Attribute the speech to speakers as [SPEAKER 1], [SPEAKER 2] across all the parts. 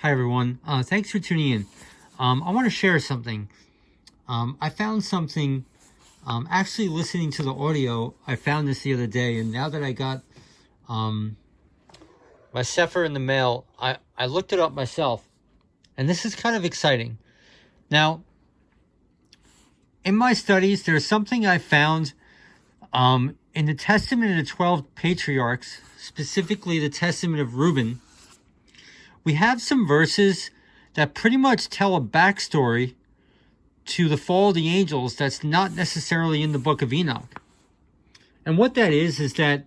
[SPEAKER 1] Hi, everyone. Thanks for tuning in. I want to share something. I found something, actually listening to the audio. I found this the other day, and now that I got my Cepher in the mail, I looked it up myself, and this is kind of exciting. Now, in my studies, there's something I found in the Testament of the 12 Patriarchs, specifically the Testament of Reuben. We have some verses that pretty much tell a backstory to the fall of the angels that's not necessarily in the book of Enoch. And what that is that,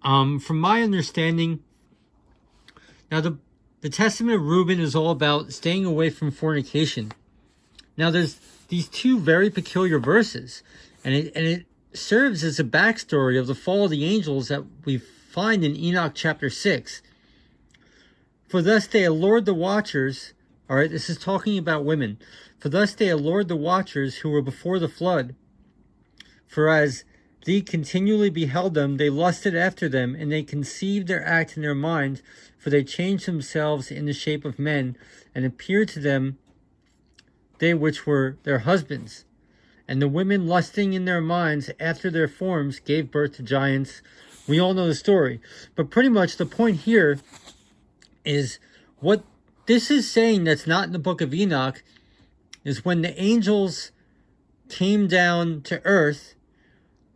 [SPEAKER 1] from my understanding, now the Testament of Reuben is all about staying away from fornication. Now there's these two very peculiar verses, and it serves as a backstory of the fall of the angels that we find in Enoch chapter 6. For thus they allured the watchers. All right, this is talking about women. For thus they allured the watchers who were before the flood. For as they continually beheld them, they lusted after them, and they conceived their act in their mind. For they changed themselves in the shape of men, and appeared to them they which were their husbands. And the women lusting in their minds after their forms gave birth to giants. We all know the story. But pretty much the point here is what this is saying that's not in the book of Enoch is when the angels came down to earth,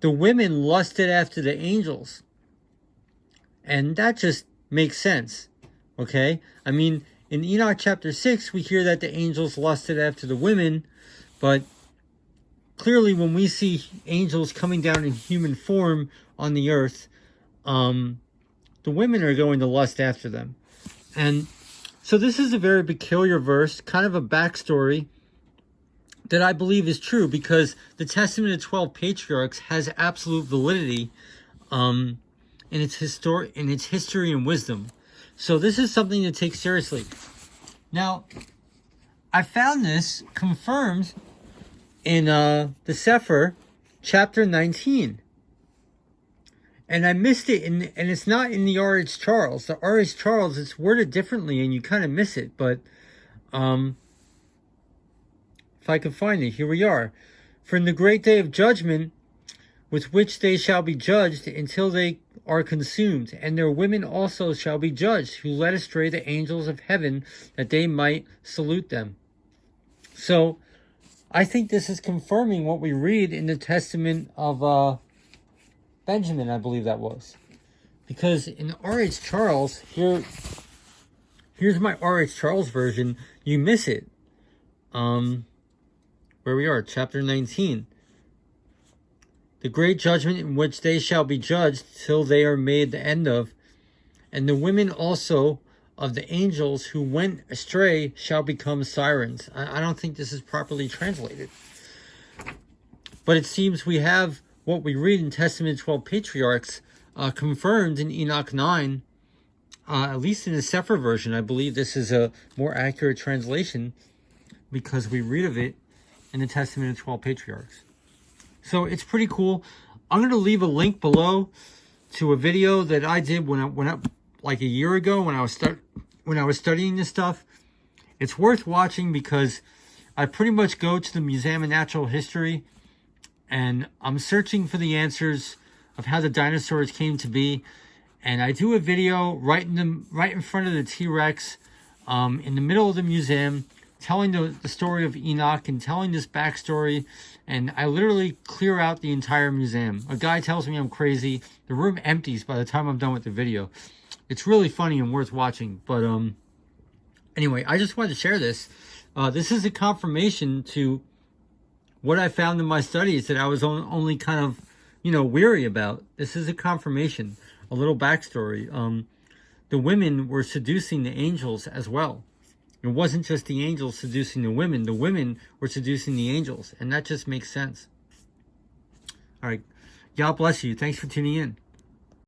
[SPEAKER 1] the women lusted after the angels. And that just makes sense. Okay? I mean, in Enoch chapter 6, we hear that the angels lusted after the women, but clearly when we see angels coming down in human form on the earth, the women are going to lust after them. And so this is a very peculiar verse, kind of a backstory that I believe is true because the Testament of 12 Patriarchs has absolute validity in its history and wisdom. So this is something to take seriously. Now, I found this confirmed in the Cepher, chapter 19. And I missed it, and it's not in the R.H. Charles. The R.H. Charles, it's worded differently, and you kind of miss it. But if I can find it, here we are. For in the great day of judgment, with which they shall be judged until they are consumed, and their women also shall be judged, who led astray the angels of heaven, that they might salute them. So, I think this is confirming what we read in the Testament of Benjamin, I believe that was. Because in R.H. Charles, here's my R.H. Charles version, you miss it. Where we are, chapter 19. The great judgment in which they shall be judged till they are made the end of. And the women also of the angels who went astray shall become sirens. I don't think this is properly translated. But it seems we have what we read in Testament 12 Patriarchs confirmed in Enoch 9, at least in the Cepher version. I believe this is a more accurate translation because we read of it in the Testament of 12 Patriarchs. So it's pretty cool. I'm going to leave a link below to a video that I did when I like a year ago when I was studying this stuff. It's worth watching because I pretty much go to the Museum of Natural History and I'm searching for the answers of how the dinosaurs came to be. And I do a video right in front of the T-Rex in the middle of the museum, telling the story of Enoch and telling this backstory. And I literally clear out the entire museum. A guy tells me I'm crazy. The room empties by the time I'm done with the video. It's really funny and worth watching. But anyway, I just wanted to share this. This is a confirmation to what I found in my studies that I was only kind of, weary about. This is a confirmation, a little backstory. The women were seducing the angels as well. It wasn't just the angels seducing the women were seducing the angels, and that just makes sense. All right, God bless you. Thanks for tuning in.